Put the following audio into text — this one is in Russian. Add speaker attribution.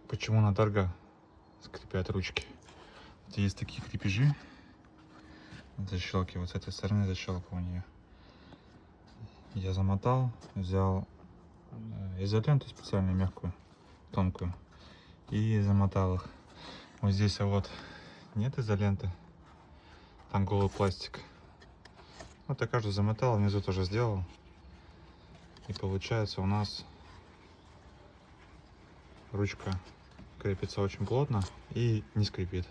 Speaker 1: Почему на торга скрипят ручки? Вот есть такие крепежи, защелки, вот с этой стороны защелка у нее. Я замотал, взял изоленту специальную, мягкую, тонкую, и замотал их. Вот здесь вот нет изоленты, там голый пластик. Вот я каждую замотал, внизу тоже сделал. И получается у нас ручка крепится очень плотно и не скрипит.